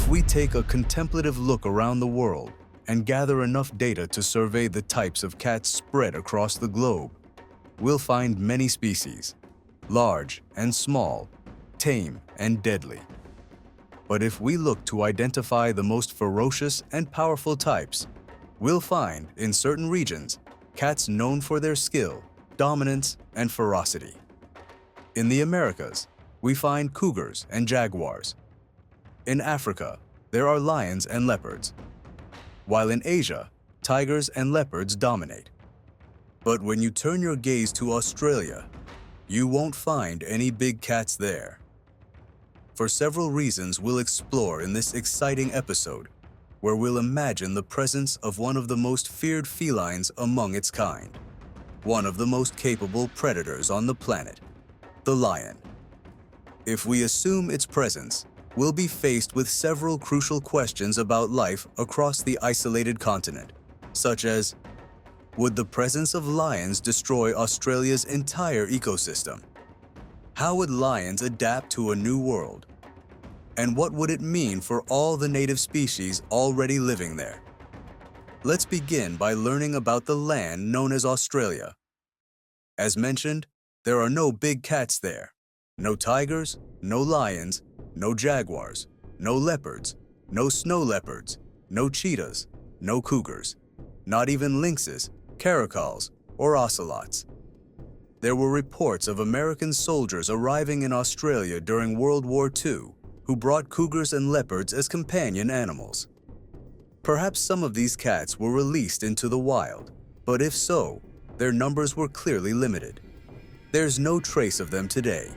we take a contemplative look around the world and gather enough data to survey the types of cats spread across the globe, we'll find many species, large and small, tame and deadly. But if we look to identify the most ferocious and powerful types, we'll find, in certain regions, cats known for their skill, dominance, and ferocity. In the Americas, we find cougars and jaguars. In Africa, there are lions and leopards, while in Asia, tigers and leopards dominate. But when you turn your gaze to Australia, you won't find any big cats there. For several reasons we'll explore in this exciting episode, where we'll imagine the presence of one of the most feared felines among its kind, one of the most capable predators on the planet, the lion. If we assume its presence, we'll be faced with several crucial questions about life across the isolated continent, such as, would the presence of lions destroy Australia's entire ecosystem? How would lions adapt to a new world? And what would it mean for all the native species already living there? Let's begin by learning about the land known as Australia. As mentioned, there are no big cats there. No tigers, no lions, no jaguars, no leopards, no snow leopards, no cheetahs, no cougars, not even lynxes, caracals, or ocelots. There were reports of American soldiers arriving in Australia during World War II who brought cougars and leopards as companion animals. Perhaps some of these cats were released into the wild, but if so, their numbers were clearly limited. There's no trace of them today.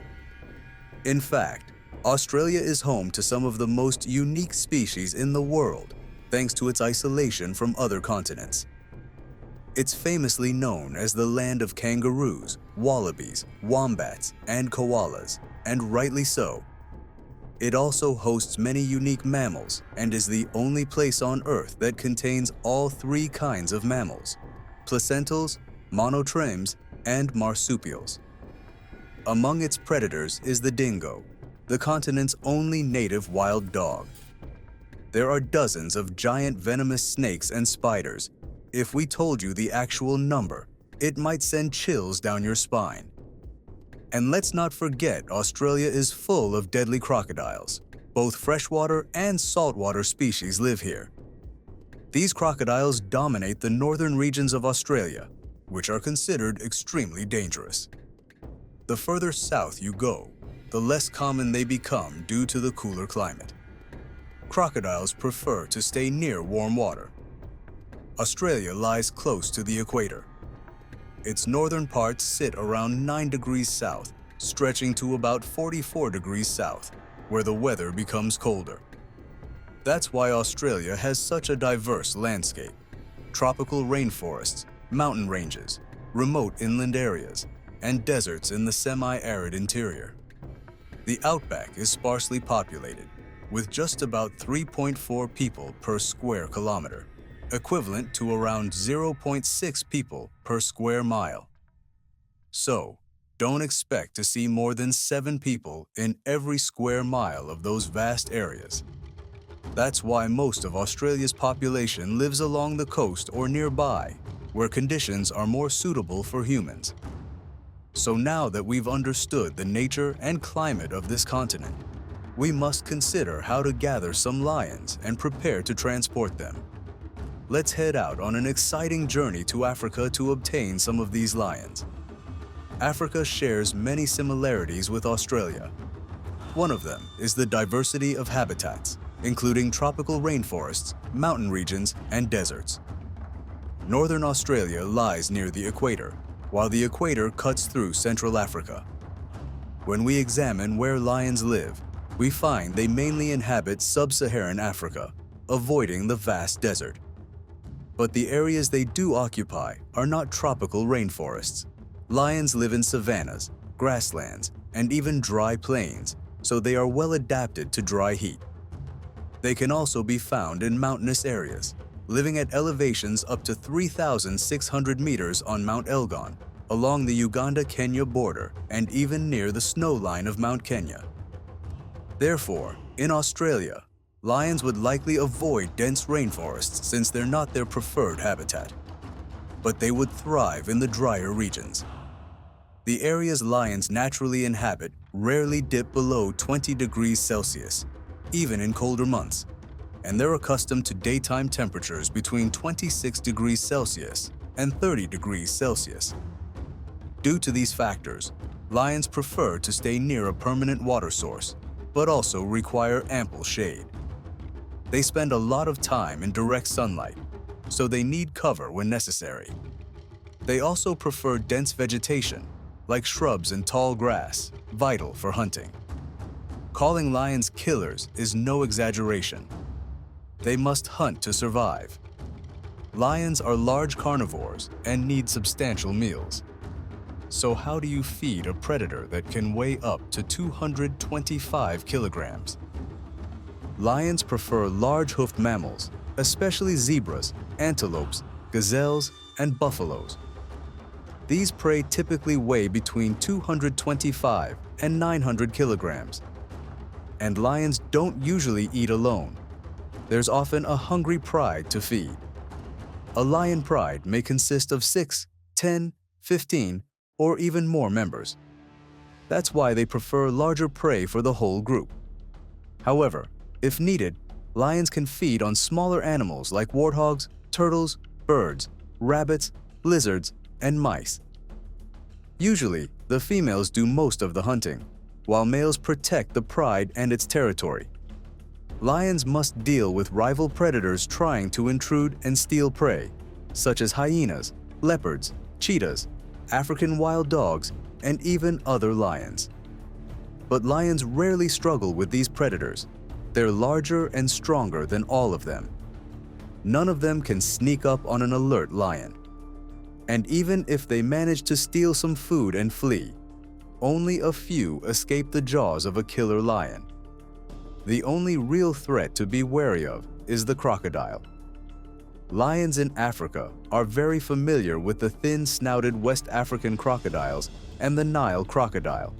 In fact, Australia is home to some of the most unique species in the world, thanks to its isolation from other continents. It's famously known as the land of kangaroos, wallabies, wombats, and koalas, and rightly so. It also hosts many unique mammals and is the only place on Earth that contains all three kinds of mammals: placentals, monotremes, and marsupials. Among its predators is the dingo, the continent's only native wild dog. There are dozens of giant venomous snakes and spiders. If we told you the actual number, it might send chills down your spine. And let's not forget, Australia is full of deadly crocodiles. Both freshwater and saltwater species live here. These crocodiles dominate the northern regions of Australia, which are considered extremely dangerous. The further south you go, the less common they become due to the cooler climate. Crocodiles prefer to stay near warm water. Australia lies close to the equator. Its northern parts sit around 9 degrees south, stretching to about 44 degrees south, where the weather becomes colder. That's why Australia has such a diverse landscape: tropical rainforests, mountain ranges, remote inland areas, and deserts in the semi-arid interior. The outback is sparsely populated, with just about 3.4 people per square kilometer, equivalent to around 0.6 people per square mile. So, don't expect to see more than 7 people in every square mile of those vast areas. That's why most of Australia's population lives along the coast or nearby, where conditions are more suitable for humans. So now that we've understood the nature and climate of this continent, we must consider how to gather some lions and prepare to transport them. Let's head out on an exciting journey to Africa to obtain some of these lions. Africa shares many similarities with Australia. One of them is the diversity of habitats, including tropical rainforests, mountain regions, and deserts. Northern Australia lies near the equator, while the equator cuts through Central Africa. When we examine where lions live, we find they mainly inhabit sub-Saharan Africa, avoiding the vast desert. But the areas they do occupy are not tropical rainforests. Lions live in savannas, grasslands, and even dry plains, so they are well adapted to dry heat. They can also be found in mountainous areas, living at elevations up to 3,600 meters on Mount Elgon, along the Uganda-Kenya border, and even near the snow line of Mount Kenya. Therefore, in Australia, lions would likely avoid dense rainforests since they're not their preferred habitat. But they would thrive in the drier regions. The areas lions naturally inhabit rarely dip below 20 degrees Celsius, even in colder months, and they're accustomed to daytime temperatures between 26 degrees Celsius and 30 degrees Celsius. Due to these factors, lions prefer to stay near a permanent water source, but also require ample shade. They spend a lot of time in direct sunlight, so they need cover when necessary. They also prefer dense vegetation, like shrubs and tall grass, vital for hunting. Calling lions killers is no exaggeration. They must hunt to survive. Lions are large carnivores and need substantial meals. So how do you feed a predator that can weigh up to 225 kilograms? Lions prefer large-hoofed mammals, especially zebras, antelopes, gazelles, and buffaloes. These prey typically weigh between 225 and 900 kilograms. And lions don't usually eat alone. There's often a hungry pride to feed. A lion pride may consist of 6, 10, 15, or even more members. That's why they prefer larger prey for the whole group. However, if needed, lions can feed on smaller animals like warthogs, turtles, birds, rabbits, lizards, and mice. Usually, the females do most of the hunting, while males protect the pride and its territory. Lions must deal with rival predators trying to intrude and steal prey, such as hyenas, leopards, cheetahs, African wild dogs, and even other lions. But lions rarely struggle with these predators. They're larger and stronger than all of them. None of them can sneak up on an alert lion. And even if they manage to steal some food and flee, only a few escape the jaws of a killer lion. The only real threat to be wary of is the crocodile. Lions in Africa are very familiar with the thin-snouted West African crocodiles and the Nile crocodile.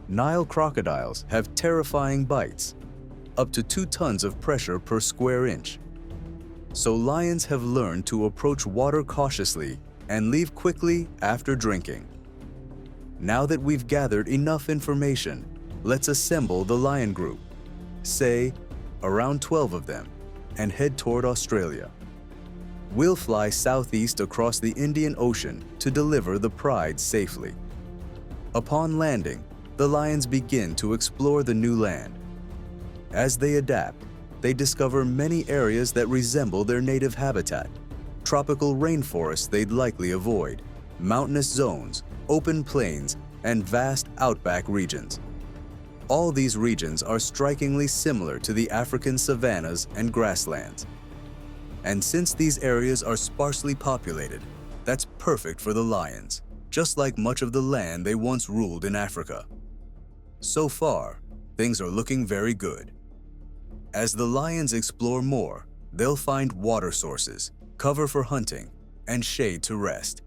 Nile crocodiles have terrifying bites, up to 2 tons of pressure per square inch. So lions have learned to approach water cautiously and leave quickly after drinking. Now that we've gathered enough information, let's assemble the lion group, say around 12 of them, and head toward Australia. We'll fly southeast across the Indian Ocean to deliver the pride safely. Upon landing, the lions begin to explore the new land. As they adapt, they discover many areas that resemble their native habitat, tropical rainforests they'd likely avoid, mountainous zones, open plains, and vast outback regions. All these regions are strikingly similar to the African savannas and grasslands. And since these areas are sparsely populated, that's perfect for the lions, just like much of the land they once ruled in Africa. So far, things are looking very good. As the lions explore more, they'll find water sources, cover for hunting, and shade to rest.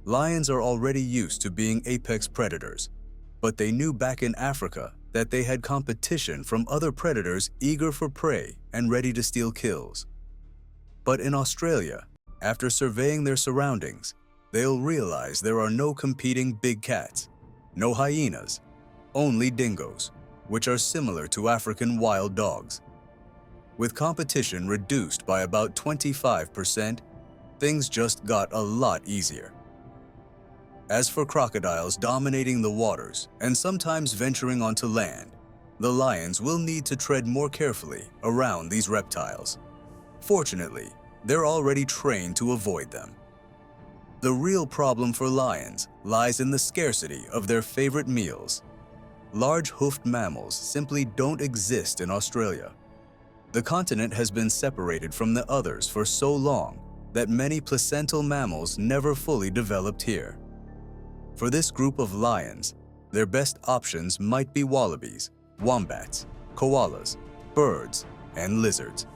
Lions are already used to being apex predators, but they knew back in Africa that they had competition from other predators eager for prey and ready to steal kills. But in Australia, after surveying their surroundings, they'll realize there are no competing big cats, no hyenas, only dingoes, which are similar to African wild dogs. With competition reduced by about 25%, things just got a lot easier. As for crocodiles dominating the waters and sometimes venturing onto land, the lions will need to tread more carefully around these reptiles. Fortunately, they're already trained to avoid them. The real problem for lions lies in the scarcity of their favorite meals. Large hoofed mammals simply don't exist in Australia. The continent has been separated from the others for so long that many placental mammals never fully developed here. For this group of lions, their best options might be wallabies, wombats, koalas, birds, and lizards.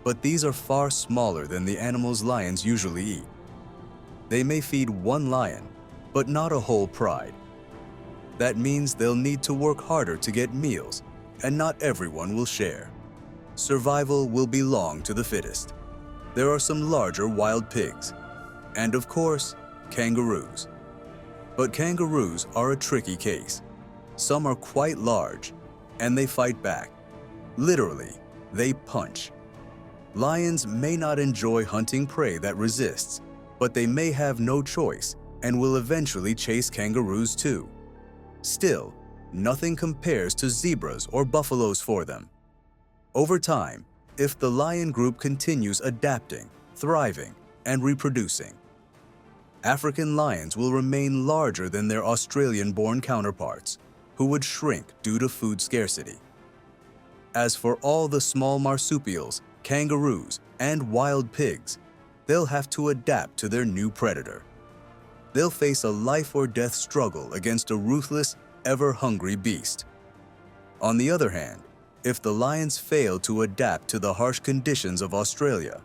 But these are far smaller than the animals lions usually eat. They may feed one lion, but not a whole pride. That means they'll need to work harder to get meals, and not everyone will share. survival will belong to the fittest. There are some larger wild pigs, and of course, kangaroos. But kangaroos are a tricky case. Some are quite large, and they fight back. Literally, they punch. Lions may not enjoy hunting prey that resists, but they may have no choice and will eventually chase kangaroos too. Still, nothing compares to zebras or buffaloes for them. Over time, if the lion group continues adapting, thriving, and reproducing, African lions will remain larger than their Australian-born counterparts, who would shrink due to food scarcity. As for all the small marsupials, kangaroos, and wild pigs, they'll have to adapt to their new predator. They'll face a life-or-death struggle against a ruthless, ever-hungry beast. On the other hand, if the lions fail to adapt to the harsh conditions of Australia,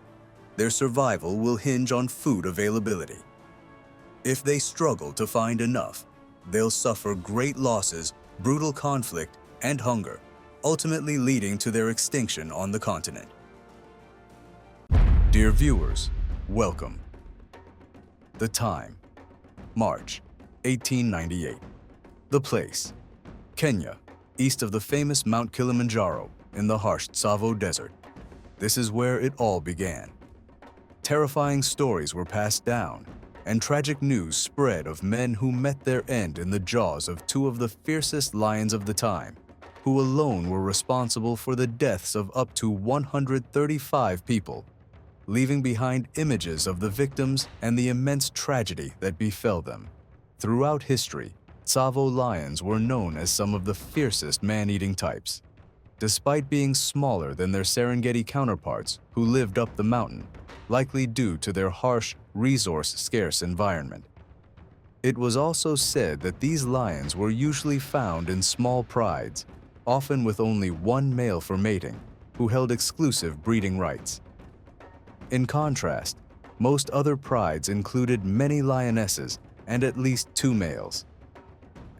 their survival will hinge on food availability. If they struggle to find enough, they'll suffer great losses, brutal conflict, and hunger, ultimately leading to their extinction on the continent. Dear viewers, welcome. The time, March 1898. The place, Kenya, east of the famous Mount Kilimanjaro in the harsh Tsavo Desert. This is where it all began. Terrifying stories were passed down, and tragic news spread of men who met their end in the jaws of two of the fiercest lions of the time, who alone were responsible for the deaths of up to 135 people, leaving behind images of the victims and the immense tragedy that befell them. Throughout history, Tsavo lions were known as some of the fiercest man-eating types. Despite being smaller than their Serengeti counterparts who lived up the mountain, likely due to their harsh, resource-scarce environment. It was also said that these lions were usually found in small prides, often with only one male for mating, who held exclusive breeding rights. In contrast, most other prides included many lionesses and at least two males.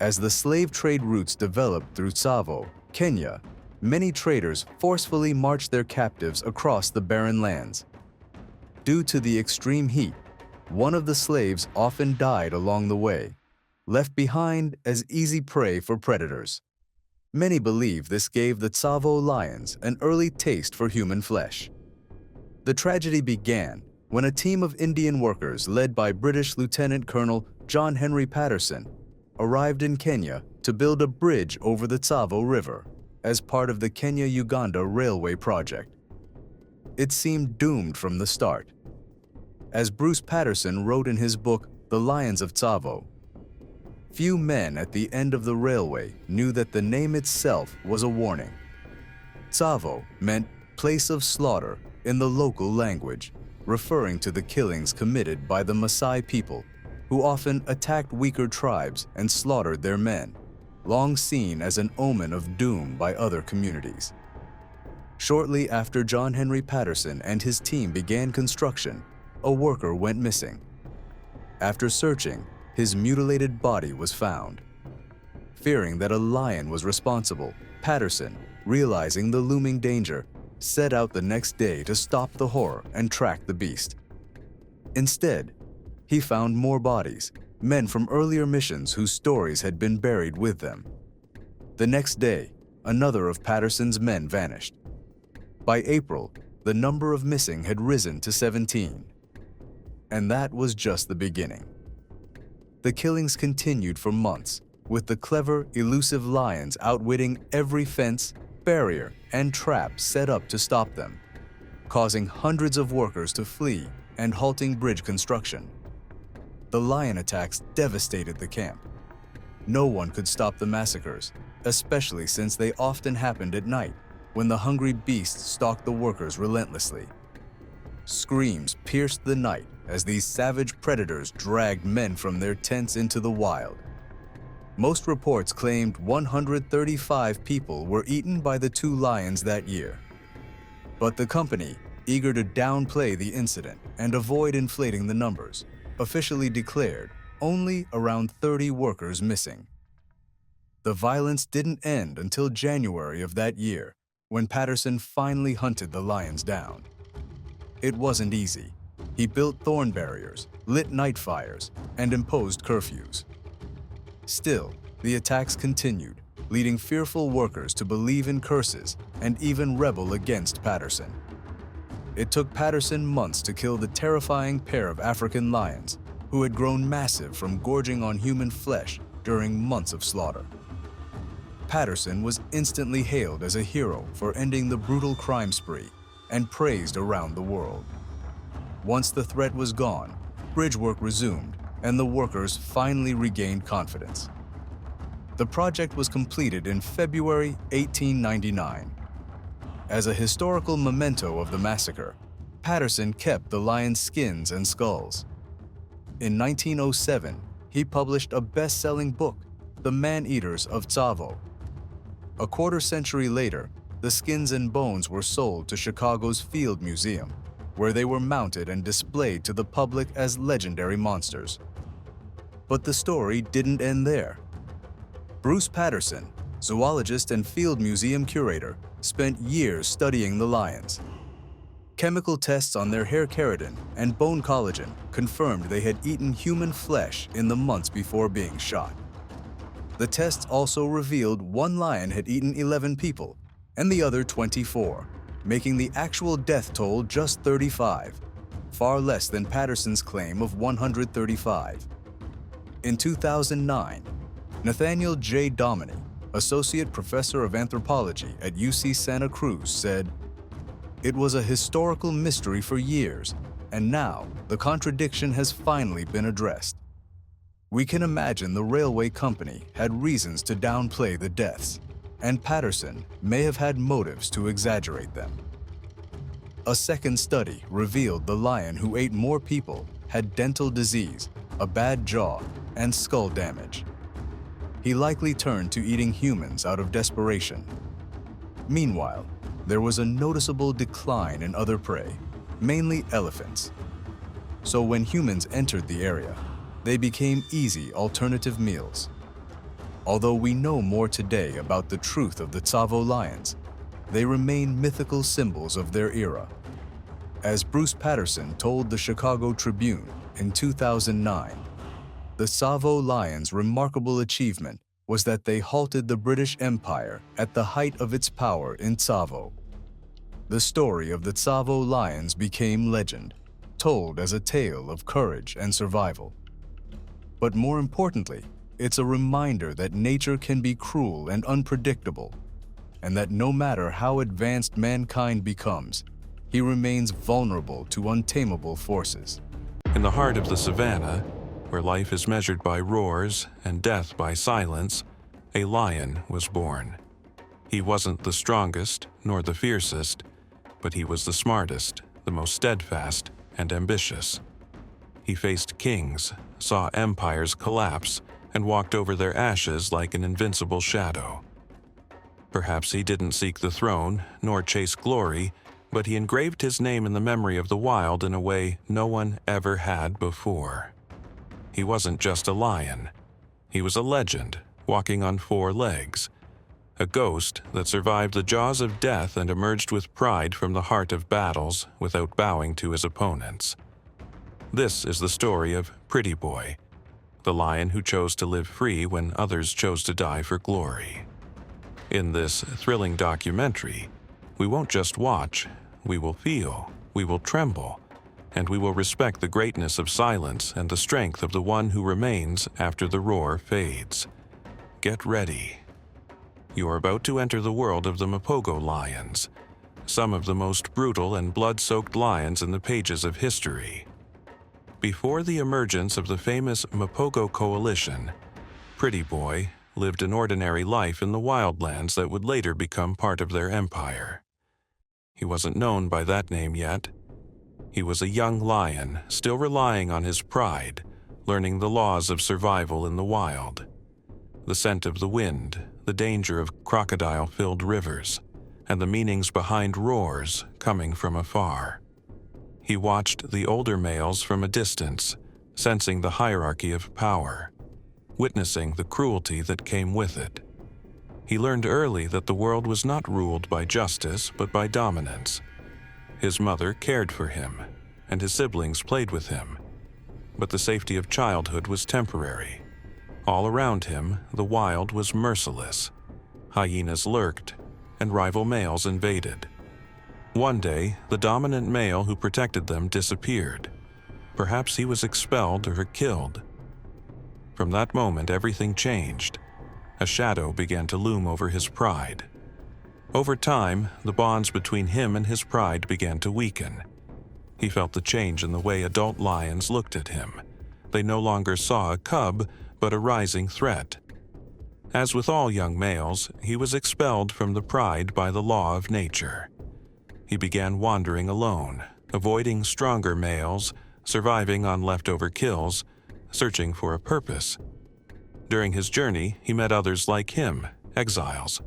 As the slave trade routes developed through Tsavo, Kenya, many traders forcefully marched their captives across the barren lands. Due to the extreme heat, one of the slaves often died along the way, left behind as easy prey for predators. Many believe this gave the Tsavo lions an early taste for human flesh. The tragedy began when a team of Indian workers led by British Lieutenant Colonel John Henry Patterson arrived in Kenya to build a bridge over the Tsavo River as part of the Kenya-Uganda Railway project. It seemed doomed from the start. As Bruce Patterson wrote in his book, The Lions of Tsavo, few men at the end of the railway knew that the name itself was a warning. Tsavo meant place of slaughter in the local language, referring to the killings committed by the Maasai people, who often attacked weaker tribes and slaughtered their men, long seen as an omen of doom by other communities. Shortly after John Henry Patterson and his team began construction, a worker went missing. After searching, his mutilated body was found. Fearing that a lion was responsible, Patterson, realizing the looming danger, set out the next day to stop the horror and track the beast. Instead, he found more bodies, men from earlier missions whose stories had been buried with them. The next day, another of Patterson's men vanished. By April, the number of missing had risen to 17. And that was just the beginning. The killings continued for months, with the clever, elusive lions outwitting every fence, barrier, and trap set up to stop them, causing hundreds of workers to flee and halting bridge construction. The lion attacks devastated the camp. No one could stop the massacres, especially since they often happened at night, when the hungry beasts stalked the workers relentlessly. Screams pierced the night as these savage predators dragged men from their tents into the wild. Most reports claimed 135 people were eaten by the two lions that year. But the company, eager to downplay the incident and avoid inflating the numbers, officially declared only around 30 workers missing. The violence didn't end until January of that year, when Patterson finally hunted the lions down. It wasn't easy. He built thorn barriers, lit night fires, and imposed curfews. Still, the attacks continued, leading fearful workers to believe in curses and even rebel against Patterson. It took Patterson months to kill the terrifying pair of African lions, who had grown massive from gorging on human flesh during months of slaughter. Patterson was instantly hailed as a hero for ending the brutal crime spree and praised around the world. Once the threat was gone, bridge work resumed and the workers finally regained confidence. The project was completed in February 1899. As a historical memento of the massacre, Patterson kept the lions' skins and skulls. In 1907, he published a best-selling book, The Man-Eaters of Tsavo. A quarter-century later, the skins and bones were sold to Chicago's Field Museum, where they were mounted and displayed to the public as legendary monsters. But the story didn't end there. Bruce Patterson, zoologist and Field Museum curator, spent years studying the lions. Chemical tests on their hair keratin and bone collagen confirmed they had eaten human flesh in the months before being shot. The tests also revealed one lion had eaten 11 people and the other 24, making the actual death toll just 35, far less than Patterson's claim of 135. In 2009, Nathaniel J. Dominy, associate professor of anthropology at UC Santa Cruz, said, "It was a historical mystery for years, and now the contradiction has finally been addressed. We can imagine the railway company had reasons to downplay the deaths, and Patterson may have had motives to exaggerate them." A second study revealed the lion who ate more people had dental disease, a bad jaw, and skull damage. He likely turned to eating humans out of desperation. Meanwhile, there was a noticeable decline in other prey, mainly elephants. So when humans entered the area, they became easy alternative meals. Although we know more today about the truth of the Tsavo lions, they remain mythical symbols of their era. As Bruce Patterson told the Chicago Tribune in 2009, the Tsavo lions' remarkable achievement was that they halted the British Empire at the height of its power in Tsavo. The story of the Tsavo lions became legend, told as a tale of courage and survival. But more importantly, it's a reminder that nature can be cruel and unpredictable, and that no matter how advanced mankind becomes, he remains vulnerable to untamable forces. In the heart of the savannah, where life is measured by roars and death by silence, a lion was born. He wasn't the strongest nor the fiercest, but he was the smartest, the most steadfast and ambitious. He faced kings, saw empires collapse, and walked over their ashes like an invincible shadow. Perhaps he didn't seek the throne nor chase glory, but he engraved his name in the memory of the wild in a way no one ever had before. He wasn't just a lion. He was a legend, walking on 4 legs, a ghost that survived the jaws of death and emerged with pride from the heart of battles without bowing to his opponents. This is the story of Pretty Boy, the lion who chose to live free when others chose to die for glory. In this thrilling documentary, we won't just watch, we will feel, we will tremble, and we will respect the greatness of silence and the strength of the one who remains after the roar fades. Get ready. You are about to enter the world of the Mapogo lions, some of the most brutal and blood-soaked lions in the pages of history. Before the emergence of the famous Mapogo Coalition, Pretty Boy lived an ordinary life in the wildlands that would later become part of their empire. He wasn't known by that name yet. He was a young lion, still relying on his pride, learning the laws of survival in the wild. The scent of the wind, the danger of crocodile-filled rivers, and the meanings behind roars coming from afar. He watched the older males from a distance, sensing the hierarchy of power, witnessing the cruelty that came with it. He learned early that the world was not ruled by justice but by dominance. His mother cared for him, and his siblings played with him. But the safety of childhood was temporary. All around him, the wild was merciless. Hyenas lurked, and rival males invaded. One day, the dominant male who protected them disappeared. Perhaps he was expelled or killed. From that moment, everything changed. A shadow began to loom over his pride. Over time, the bonds between him and his pride began to weaken. He felt the change in the way adult lions looked at him. They no longer saw a cub, but a rising threat. As with all young males, he was expelled from the pride by the law of nature. He began wandering alone, avoiding stronger males, surviving on leftover kills, searching for a purpose. During his journey, he met others like him, exiles,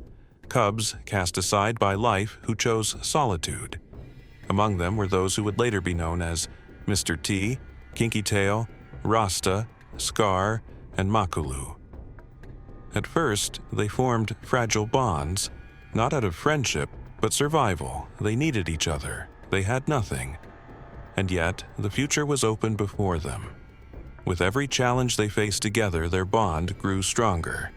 cubs cast aside by life who chose solitude. Among them were those who would later be known as Mr. T, Kinky Tail, Rasta, Scar, and Makulu. At first, they formed fragile bonds, not out of friendship, but survival. They needed each other. They had nothing. And yet, the future was open before them. With every challenge they faced together, their bond grew stronger.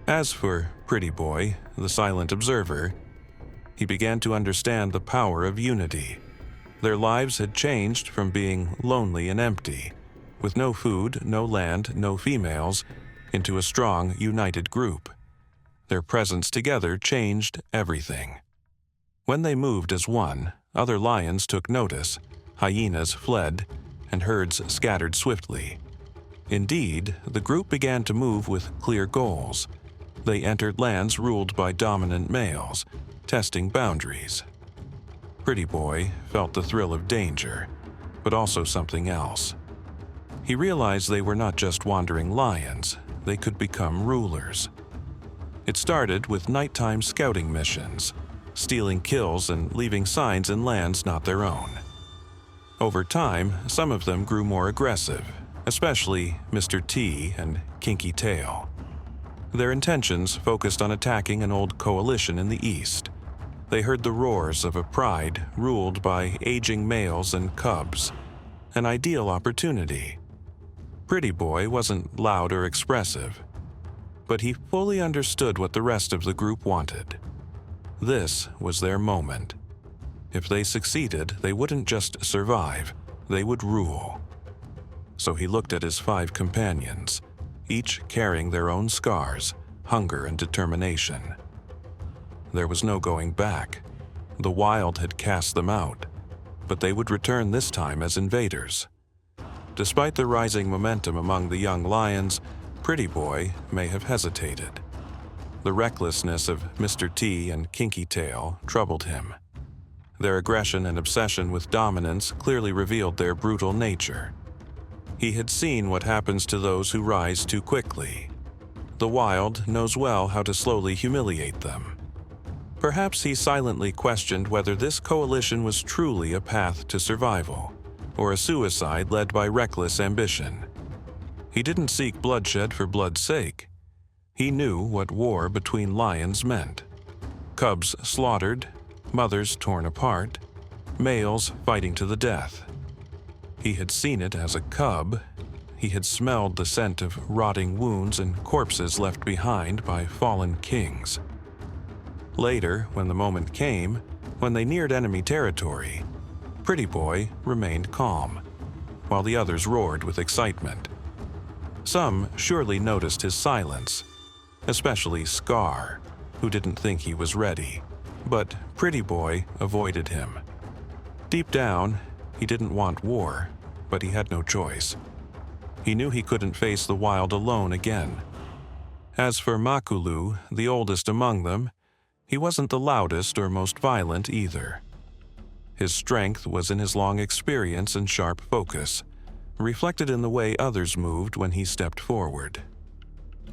As for Pretty Boy, the silent observer, he began to understand the power of unity. Their lives had changed from being lonely and empty, with no food, no land, no females, into a strong, united group. Their presence together changed everything. When they moved as one, other lions took notice, hyenas fled, and herds scattered swiftly. Indeed, the group began to move with clear goals. They entered lands ruled by dominant males, testing boundaries. Pretty Boy felt the thrill of danger, but also something else. He realized they were not just wandering lions, they could become rulers. It started with nighttime scouting missions, stealing kills and leaving signs in lands not their own. Over time, some of them grew more aggressive, especially Mr. T and Kinky Tail. Their intentions focused on attacking an old coalition in the east. They heard the roars of a pride ruled by aging males and cubs, an ideal opportunity. Pretty Boy wasn't loud or expressive, but he fully understood what the rest of the group wanted. This was their moment. If they succeeded, they wouldn't just survive, they would rule. So he looked at his 5 companions, each carrying their own scars, hunger and determination. There was no going back. The wild had cast them out, but they would return this time as invaders. Despite the rising momentum among the young lions, Pretty Boy may have hesitated. The recklessness of Mr. T and Kinky Tail troubled him. Their aggression and obsession with dominance clearly revealed their brutal nature. He had seen what happens to those who rise too quickly. The wild knows well how to slowly humiliate them. Perhaps he silently questioned whether this coalition was truly a path to survival, or a suicide led by reckless ambition. He didn't seek bloodshed for blood's sake. He knew what war between lions meant. Cubs slaughtered, mothers torn apart, males fighting to the death. He had seen it as a cub. He had smelled the scent of rotting wounds and corpses left behind by fallen kings. Later, when the moment came, when they neared enemy territory, Pretty Boy remained calm, while the others roared with excitement. Some surely noticed his silence, especially Scar, who didn't think he was ready. But Pretty Boy avoided him. Deep down, he didn't want war, but he had no choice. He knew he couldn't face the wild alone again. As for Makulu, the oldest among them, he wasn't the loudest or most violent either. His strength was in his long experience and sharp focus, reflected in the way others moved when he stepped forward.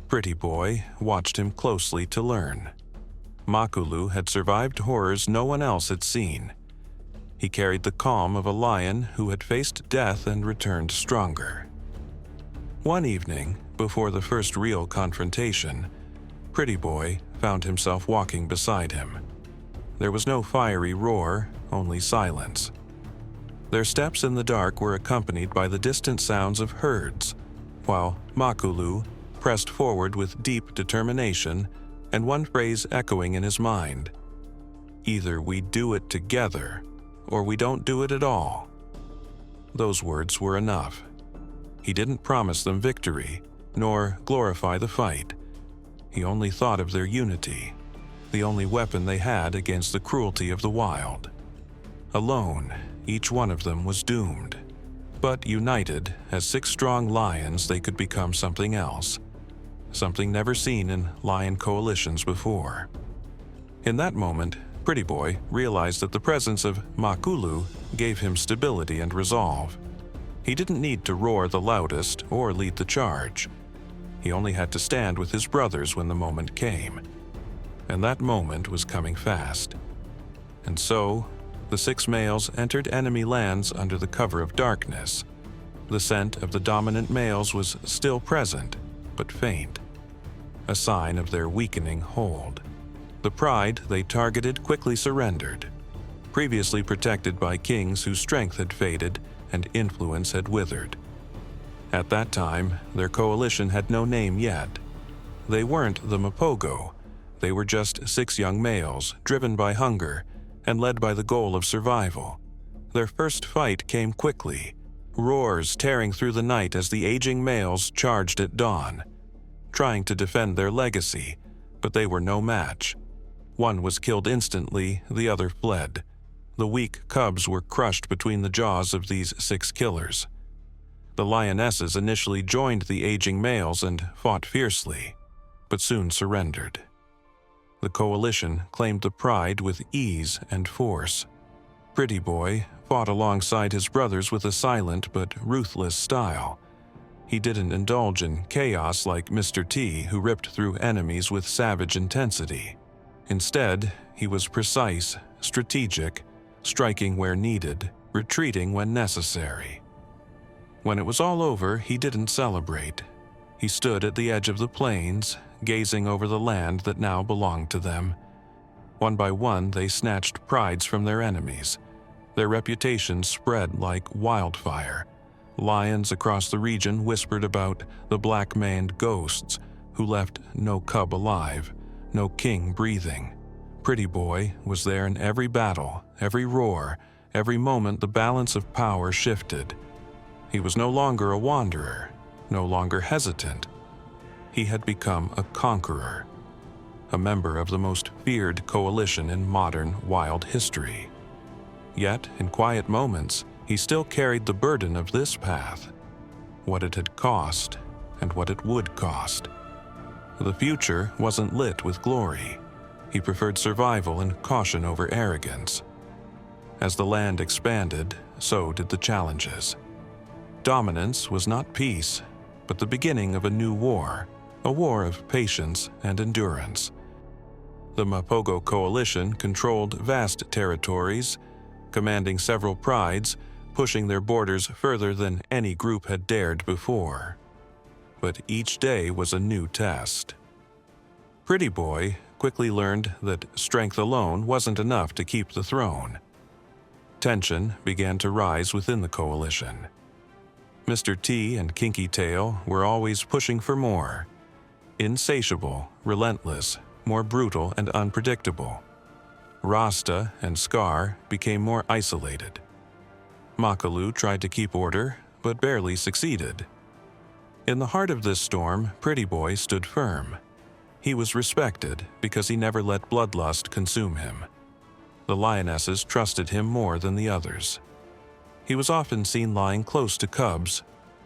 Pretty Boy watched him closely to learn. Makulu had survived horrors no one else had seen. He carried the calm of a lion who had faced death and returned stronger. One evening, before the first real confrontation, Pretty Boy found himself walking beside him. There was no fiery roar, only silence. Their steps in the dark were accompanied by the distant sounds of herds, while Makulu pressed forward with deep determination and one phrase echoing in his mind: "Either we do it together, or we don't do it at all." Those words were enough. He didn't promise them victory, nor glorify the fight. He only thought of their unity, the only weapon they had against the cruelty of the wild. Alone, each one of them was doomed. But united, as 6 strong lions, they could become something else. Something never seen in lion coalitions before. In that moment, Pretty Boy realized that the presence of Makulu gave him stability and resolve. He didn't need to roar the loudest or lead the charge. He only had to stand with his brothers when the moment came. And that moment was coming fast. And so, the 6 males entered enemy lands under the cover of darkness. The scent of the dominant males was still present, but faint, a sign of their weakening hold. The pride they targeted quickly surrendered, previously protected by kings whose strength had faded and influence had withered. At that time, their coalition had no name yet. They weren't the Mapogo. They were just 6 young males, driven by hunger and led by the goal of survival. Their first fight came quickly, roars tearing through the night as the aging males charged at dawn, trying to defend their legacy, but they were no match. One was killed instantly, the other fled. The weak cubs were crushed between the jaws of these 6 killers. The lionesses initially joined the aging males and fought fiercely, but soon surrendered. The coalition claimed the pride with ease and force. Pretty Boy fought alongside his brothers with a silent but ruthless style. He didn't indulge in chaos like Mr. T, who ripped through enemies with savage intensity. Instead, he was precise, strategic, striking where needed, retreating when necessary. When it was all over, he didn't celebrate. He stood at the edge of the plains, gazing over the land that now belonged to them. One by one, they snatched prides from their enemies. Their reputation spread like wildfire. Lions across the region whispered about the black-maned ghosts who left no cub alive, no king breathing. Pretty Boy was there in every battle, every roar, every moment the balance of power shifted. He was no longer a wanderer, no longer hesitant. He had become a conqueror, a member of the most feared coalition in modern wild history. Yet, in quiet moments, he still carried the burden of this path, what it had cost and what it would cost. The future wasn't lit with glory. He preferred survival and caution over arrogance. As the land expanded, so did the challenges. Dominance was not peace, but the beginning of a new war, a war of patience and endurance. The Mapogo coalition controlled vast territories, commanding several prides, pushing their borders further than any group had dared before. But each day was a new test. Pretty Boy quickly learned that strength alone wasn't enough to keep the throne. Tension began to rise within the coalition. Mr. T and Kinky Tail were always pushing for more. Insatiable, relentless, more brutal and unpredictable. Rasta and Scar became more isolated. Makalu tried to keep order, but barely succeeded. In the heart of this storm, Pretty Boy stood firm. He was respected because he never let bloodlust consume him. The lionesses trusted him more than the others. He was often seen lying close to cubs,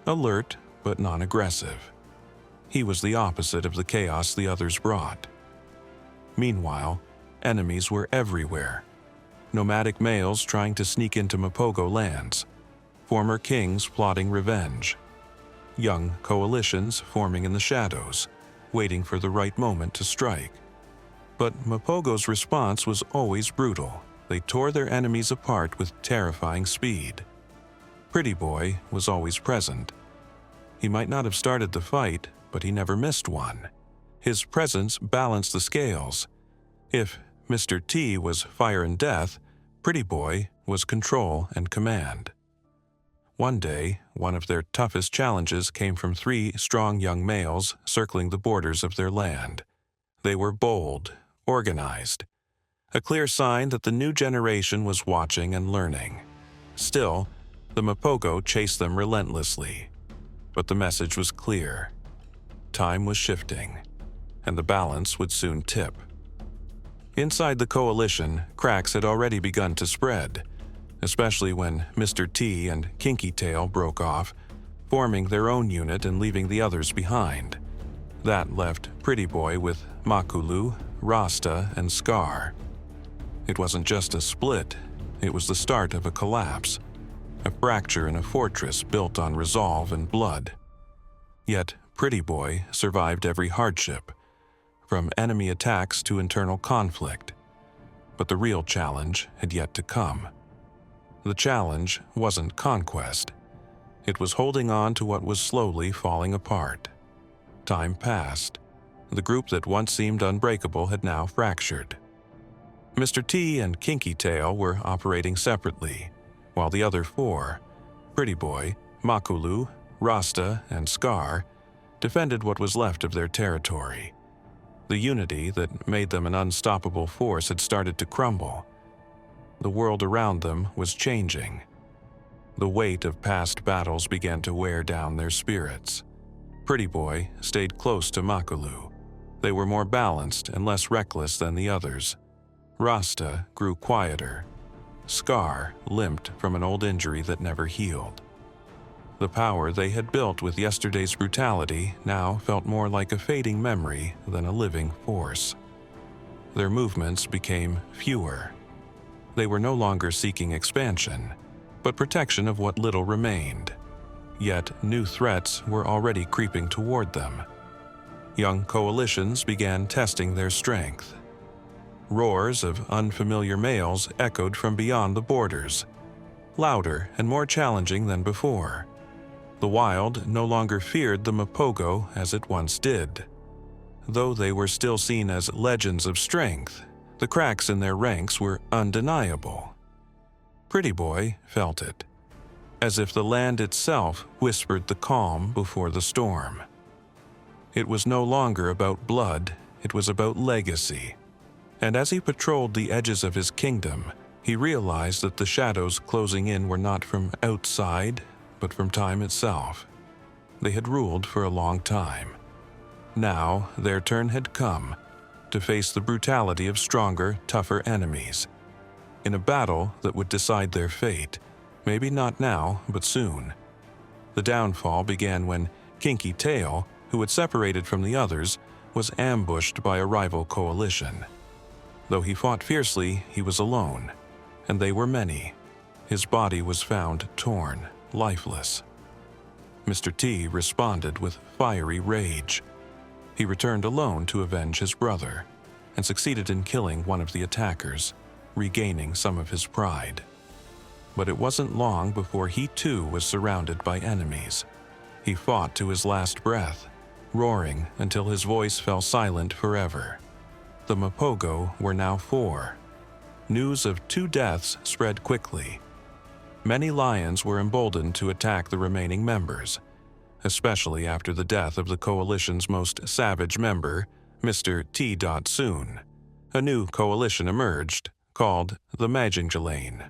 alert but non-aggressive. He was the opposite of the chaos the others brought. Meanwhile, enemies were everywhere. Nomadic males trying to sneak into Mapogo lands, former kings plotting revenge, young coalitions forming in the shadows, waiting for the right moment to strike. But Mapogo's response was always brutal. They tore their enemies apart with terrifying speed. Pretty Boy was always present. He might not have started the fight, but he never missed one. His presence balanced the scales. If Mr. T was fire and death, Pretty Boy was control and command. One day, one of their toughest challenges came from 3 strong young males circling the borders of their land. They were bold, organized, a clear sign that the new generation was watching and learning. Still, the Mapogo chased them relentlessly. But the message was clear. Time was shifting, and the balance would soon tip. Inside the coalition, cracks had already begun to spread, especially when Mr. T and Kinky Tail broke off, forming their own unit and leaving the others behind. That left Pretty Boy with Makulu, Rasta, and Scar. It wasn't just a split, it was the start of a collapse, a fracture in a fortress built on resolve and blood. Yet Pretty Boy survived every hardship, from enemy attacks to internal conflict. But the real challenge had yet to come. The challenge wasn't conquest. It was holding on to what was slowly falling apart. Time passed. The group that once seemed unbreakable had now fractured. Mr. T and Kinky Tail were operating separately, while the other 4, Pretty Boy, Makulu, Rasta, and Scar, defended what was left of their territory. The unity that made them an unstoppable force had started to crumble. The world around them was changing. The weight of past battles began to wear down their spirits. Pretty Boy stayed close to Makulu. They were more balanced and less reckless than the others. Rasta grew quieter. Scar limped from an old injury that never healed. The power they had built with yesterday's brutality now felt more like a fading memory than a living force. Their movements became fewer. They were no longer seeking expansion, but protection of what little remained. Yet new threats were already creeping toward them. Young coalitions began testing their strength. Roars of unfamiliar males echoed from beyond the borders, louder and more challenging than before. The wild no longer feared the Mapogo as it once did. Though they were still seen as legends of strength, the cracks in their ranks were undeniable. Pretty Boy felt it, as if the land itself whispered the calm before the storm. It was no longer about blood, it was about legacy. And as he patrolled the edges of his kingdom, he realized that the shadows closing in were not from outside, but from time itself. They had ruled for a long time. Now their turn had come to face the brutality of stronger, tougher enemies. In a battle that would decide their fate, maybe not now, but soon. The downfall began when Kinky Tail, who had separated from the others, was ambushed by a rival coalition. Though he fought fiercely, he was alone, and they were many. His body was found torn, lifeless. Mr. T responded with fiery rage. He returned alone to avenge his brother, and succeeded in killing one of the attackers, regaining some of his pride. But it wasn't long before he too was surrounded by enemies. He fought to his last breath, roaring until his voice fell silent forever. The Mapogo were now 4. News of 2 deaths spread quickly. Many lions were emboldened to attack the remaining members, especially after the death of the coalition's most savage member, Mr. T. Soon. A new coalition emerged, called the Majinjalane.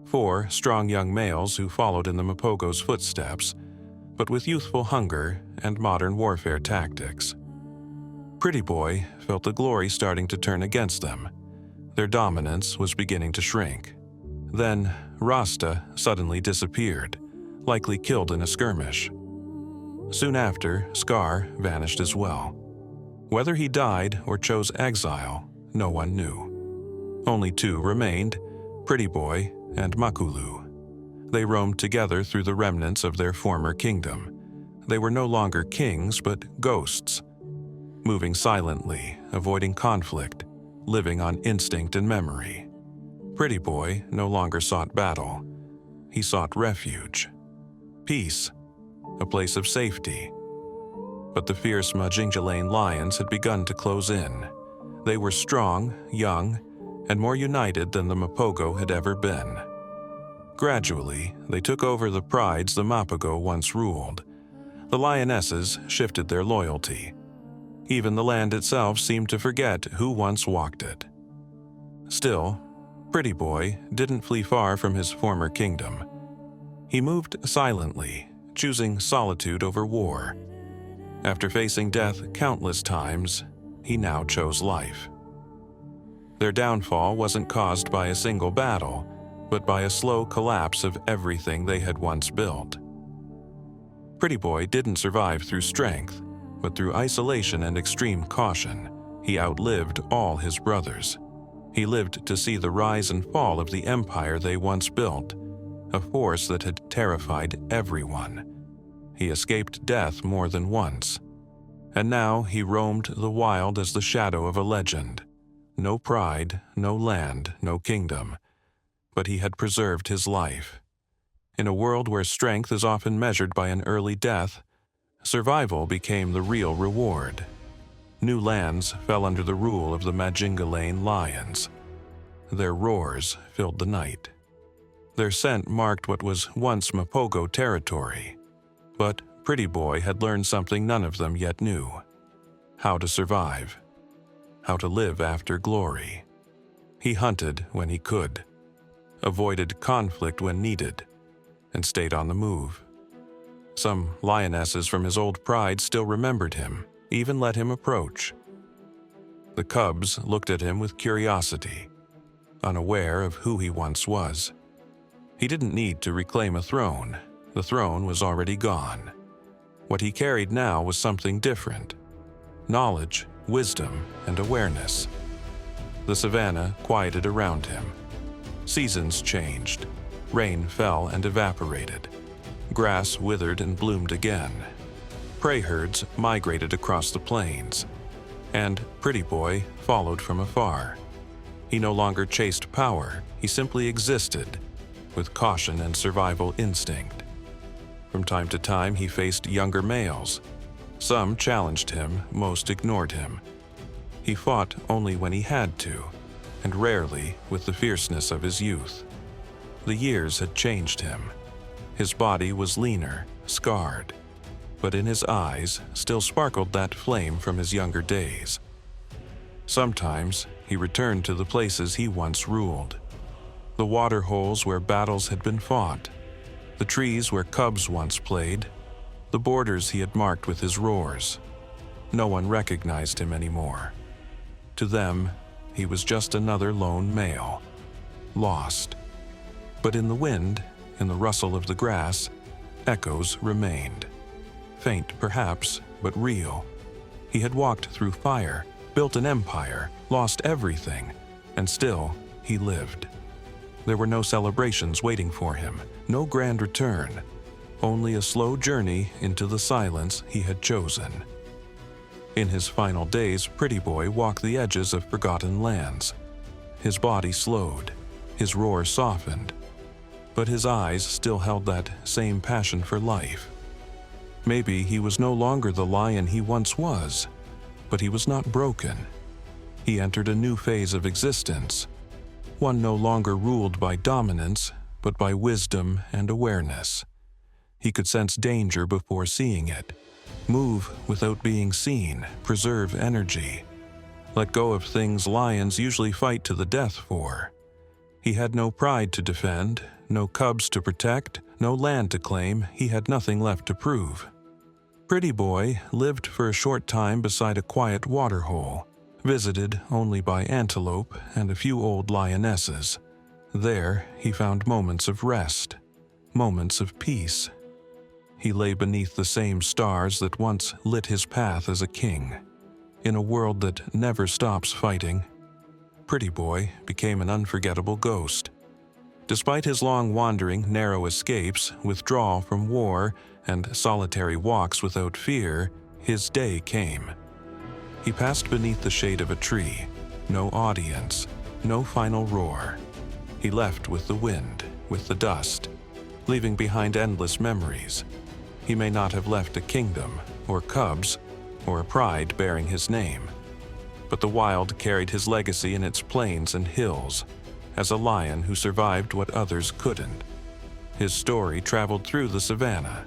4 strong young males who followed in the Mapogo's footsteps, but with youthful hunger and modern warfare tactics. Pretty Boy felt the glory starting to turn against them. Their dominance was beginning to shrink. Then Rasta suddenly disappeared, likely killed in a skirmish. Soon after, Scar vanished as well. Whether he died or chose exile, no one knew. Only 2 remained, Pretty Boy and Makulu. They roamed together through the remnants of their former kingdom. They were no longer kings, but ghosts, moving silently, avoiding conflict, living on instinct and memory. Pretty Boy no longer sought battle. He sought refuge, peace, a place of safety. But the fierce Majingalain lions had begun to close in. They were strong, young, and more united than the Mapogo had ever been. Gradually, they took over the prides the Mapogo once ruled. The lionesses shifted their loyalty. Even the land itself seemed to forget who once walked it. Still, Pretty Boy didn't flee far from his former kingdom. He moved silently, choosing solitude over war. After facing death countless times, he now chose life. Their downfall wasn't caused by a single battle, but by a slow collapse of everything they had once built. Pretty Boy didn't survive through strength, but through isolation and extreme caution. He outlived all his brothers. He lived to see the rise and fall of the empire they once built, a force that had terrified everyone. He escaped death more than once, and now he roamed the wild as the shadow of a legend. No pride, no land, no kingdom, but he had preserved his life. In a world where strength is often measured by an early death, survival became the real reward. New lands fell under the rule of the Majingalain lions. Their roars filled the night. Their scent marked what was once Mapogo territory. But Pretty Boy had learned something none of them yet knew: how to survive, how to live after glory. He hunted when he could, avoided conflict when needed, and stayed on the move. Some lionesses from his old pride still remembered him, even let him approach. The cubs looked at him with curiosity, unaware of who he once was. He didn't need to reclaim a throne. The throne was already gone. What he carried now was something different: knowledge, wisdom, and awareness. The savannah quieted around him. Seasons changed. Rain fell and evaporated. Grass withered and bloomed again. Prey herds migrated across the plains, and Pretty Boy followed from afar. He no longer chased power, he simply existed, with caution and survival instinct. From time to time, he faced younger males. Some challenged him, most ignored him. He fought only when he had to, and rarely with the fierceness of his youth. The years had changed him. His body was leaner, scarred, but in his eyes still sparkled that flame from his younger days. Sometimes he returned to the places he once ruled: the water holes where battles had been fought, the trees where cubs once played, the borders he had marked with his roars. No one recognized him anymore. To them, he was just another lone male, lost. But in the wind, in the rustle of the grass, echoes remained. Faint, perhaps, but real. He had walked through fire, built an empire, lost everything, and still he lived. There were no celebrations waiting for him, no grand return, only a slow journey into the silence he had chosen. In his final days, Pretty Boy walked the edges of forgotten lands. His body slowed, his roar softened, but his eyes still held that same passion for life. Maybe he was no longer the lion he once was, but he was not broken. He entered a new phase of existence, one no longer ruled by dominance, but by wisdom and awareness. He could sense danger before seeing it, move without being seen, preserve energy, let go of things lions usually fight to the death for. He had no pride to defend, no cubs to protect, no land to claim. He had nothing left to prove. Pretty Boy lived for a short time beside a quiet waterhole, visited only by antelope and a few old lionesses. There he found moments of rest, moments of peace. He lay beneath the same stars that once lit his path as a king. In a world that never stops fighting, Pretty Boy became an unforgettable ghost. Despite his long wandering, narrow escapes, withdrawal from war, and solitary walks without fear, his day came. He passed beneath the shade of a tree. No audience, no final roar. He left with the wind, with the dust, leaving behind endless memories. He may not have left a kingdom or cubs, or a pride bearing his name, but the wild carried his legacy in its plains and hills as a lion who survived what others couldn't. His story traveled through the savannah,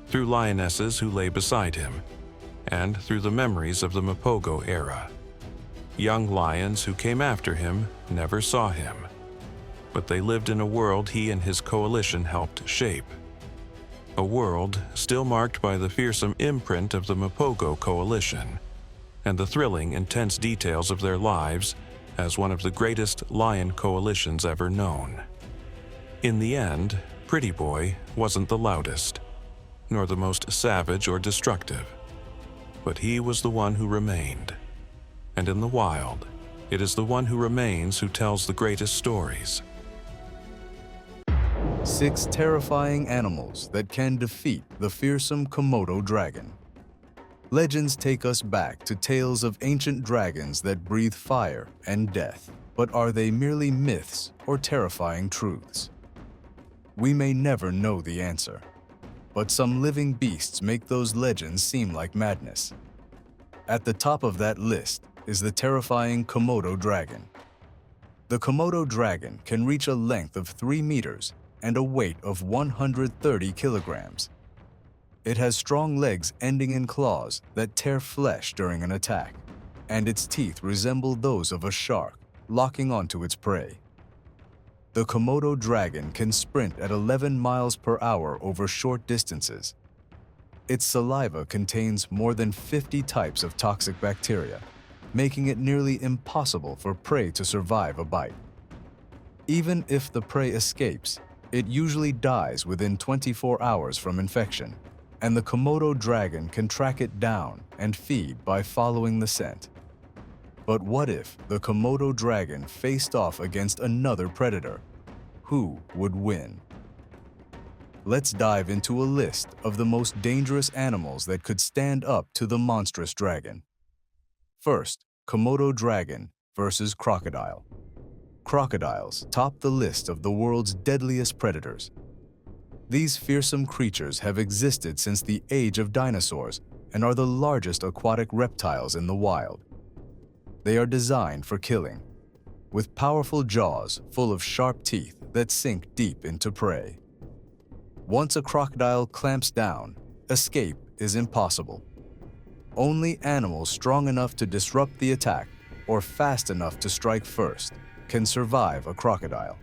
through lionesses who lay beside him, and through the memories of the Mapogo era. Young lions who came after him never saw him, but they lived in a world he and his coalition helped shape. A world still marked by the fearsome imprint of the Mapogo coalition and the thrilling, intense details of their lives as one of the greatest lion coalitions ever known. In the end, Pretty Boy wasn't the loudest, nor the most savage or destructive, but he was the one who remained. And in the wild, it is the one who remains who tells the greatest stories. 6 terrifying animals that can defeat the fearsome Komodo dragon. Legends take us back to tales of ancient dragons that breathe fire and death, but are they merely myths or terrifying truths? We may never know the answer, but some living beasts make those legends seem like madness. At the top of that list is the terrifying Komodo dragon. The Komodo dragon can reach a length of 3 meters and a weight of 130 kilograms. It has strong legs ending in claws that tear flesh during an attack, and its teeth resemble those of a shark, locking onto its prey. The Komodo dragon can sprint at 11 miles per hour over short distances. Its saliva contains more than 50 types of toxic bacteria, making it nearly impossible for prey to survive a bite. Even if the prey escapes, it usually dies within 24 hours from infection, and the Komodo dragon can track it down and feed by following the scent. But what if the Komodo dragon faced off against another predator? Who would win? Let's dive into a list of the most dangerous animals that could stand up to the monstrous dragon. First, Komodo dragon versus crocodile. Crocodiles top the list of the world's deadliest predators. These fearsome creatures have existed since the age of dinosaurs and are the largest aquatic reptiles in the wild. They are designed for killing, with powerful jaws full of sharp teeth that sink deep into prey. Once a crocodile clamps down, escape is impossible. Only animals strong enough to disrupt the attack or fast enough to strike first can survive a crocodile.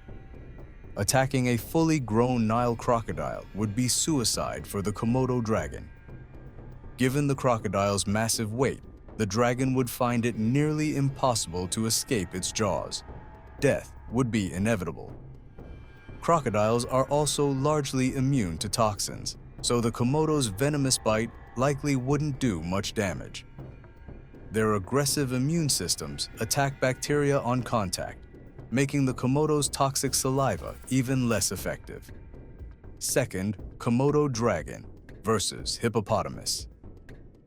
Attacking a fully grown Nile crocodile would be suicide for the Komodo dragon. Given the crocodile's massive weight, the dragon would find it nearly impossible to escape its jaws. Death would be inevitable. Crocodiles are also largely immune to toxins, so the Komodo's venomous bite likely wouldn't do much damage. Their aggressive immune systems attack bacteria on contact, making the Komodo's toxic saliva even less effective. Second, Komodo dragon versus hippopotamus.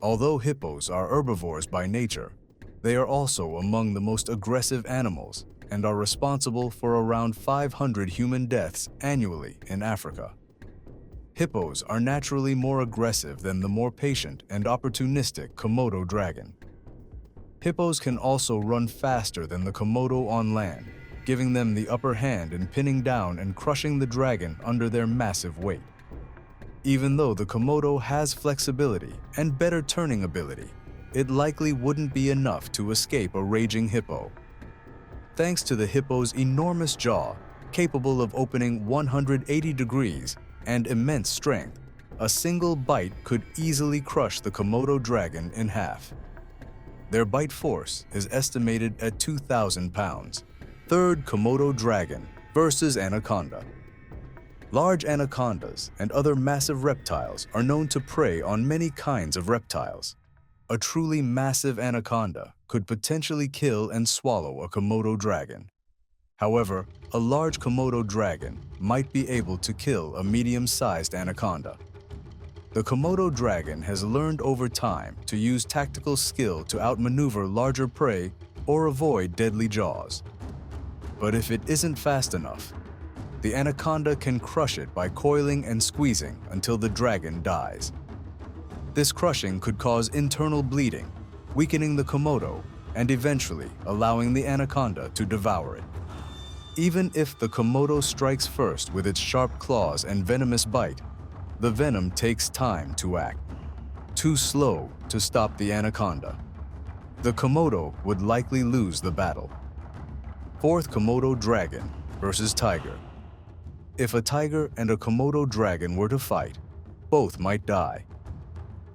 Although hippos are herbivores by nature, they are also among the most aggressive animals and are responsible for around 500 human deaths annually in Africa. Hippos are naturally more aggressive than the more patient and opportunistic Komodo dragon. Hippos can also run faster than the Komodo on land, giving them the upper hand in pinning down and crushing the dragon under their massive weight. Even though the Komodo has flexibility and better turning ability, it likely wouldn't be enough to escape a raging hippo. Thanks to the hippo's enormous jaw, capable of opening 180 degrees and immense strength, a single bite could easily crush the Komodo dragon in half. Their bite force is estimated at 2,000 pounds. Third, Komodo dragon versus anaconda. Large anacondas and other massive reptiles are known to prey on many kinds of reptiles. A truly massive anaconda could potentially kill and swallow a Komodo dragon. However, a large Komodo dragon might be able to kill a medium-sized anaconda. The Komodo dragon has learned over time to use tactical skill to outmaneuver larger prey or avoid deadly jaws. But if it isn't fast enough, the anaconda can crush it by coiling and squeezing until the dragon dies. This crushing could cause internal bleeding, weakening the Komodo and eventually allowing the anaconda to devour it. Even if the Komodo strikes first with its sharp claws and venomous bite, the venom takes time to act, too slow to stop the anaconda. The Komodo would likely lose the battle. Fourth, Komodo dragon versus tiger. If a tiger and a Komodo dragon were to fight, both might die.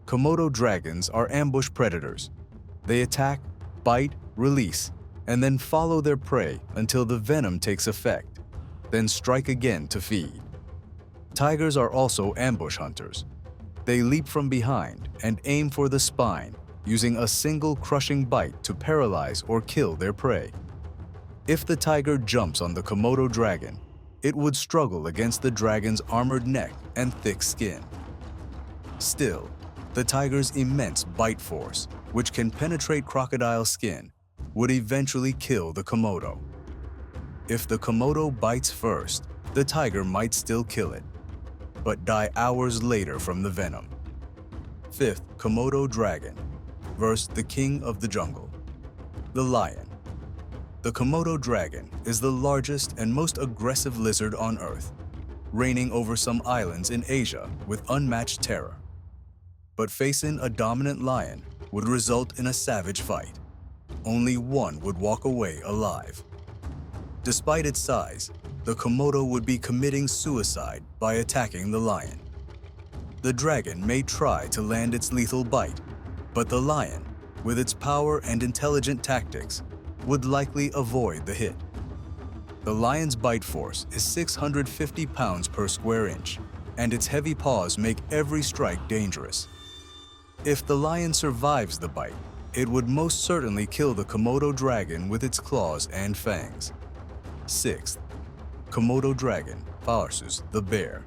Komodo dragons are ambush predators. They attack, bite, release, and then follow their prey until the venom takes effect, then strike again to feed. Tigers are also ambush hunters. They leap from behind and aim for the spine, using a single crushing bite to paralyze or kill their prey. If the tiger jumps on the Komodo dragon, it would struggle against the dragon's armored neck and thick skin. Still, the tiger's immense bite force, which can penetrate crocodile skin, would eventually kill the Komodo. If the Komodo bites first, the tiger might still kill it, but die hours later from the venom. Fifth, Komodo dragon versus the king of the jungle, the lion. The Komodo dragon is the largest and most aggressive lizard on Earth, reigning over some islands in Asia with unmatched terror. But facing a dominant lion would result in a savage fight. Only one would walk away alive. Despite its size, the Komodo would be committing suicide by attacking the lion. The dragon may try to land its lethal bite, but the lion, with its power and intelligent tactics, would likely avoid the hit. The lion's bite force is 650 pounds per square inch, and its heavy paws make every strike dangerous. If the lion survives the bite, it would most certainly kill the Komodo dragon with its claws and fangs. Sixth, Komodo dragon versus the bear.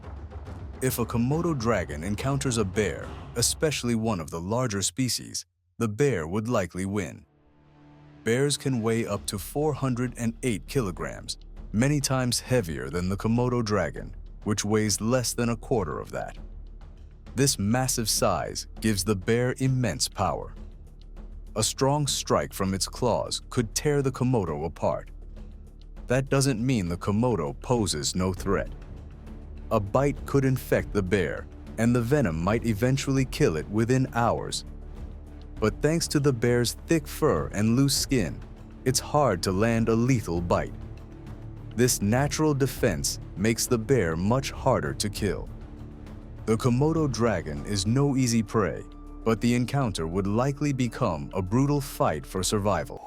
If a Komodo dragon encounters a bear, especially one of the larger species, the bear would likely win. Bears can weigh up to 408 kilograms, many times heavier than the Komodo dragon, which weighs less than a quarter of that. This massive size gives the bear immense power. A strong strike from its claws could tear the Komodo apart. That doesn't mean the Komodo poses no threat. A bite could infect the bear, and the venom might eventually kill it within hours. But thanks to the bear's thick fur and loose skin, it's hard to land a lethal bite. This natural defense makes the bear much harder to kill. The Komodo dragon is no easy prey, but the encounter would likely become a brutal fight for survival.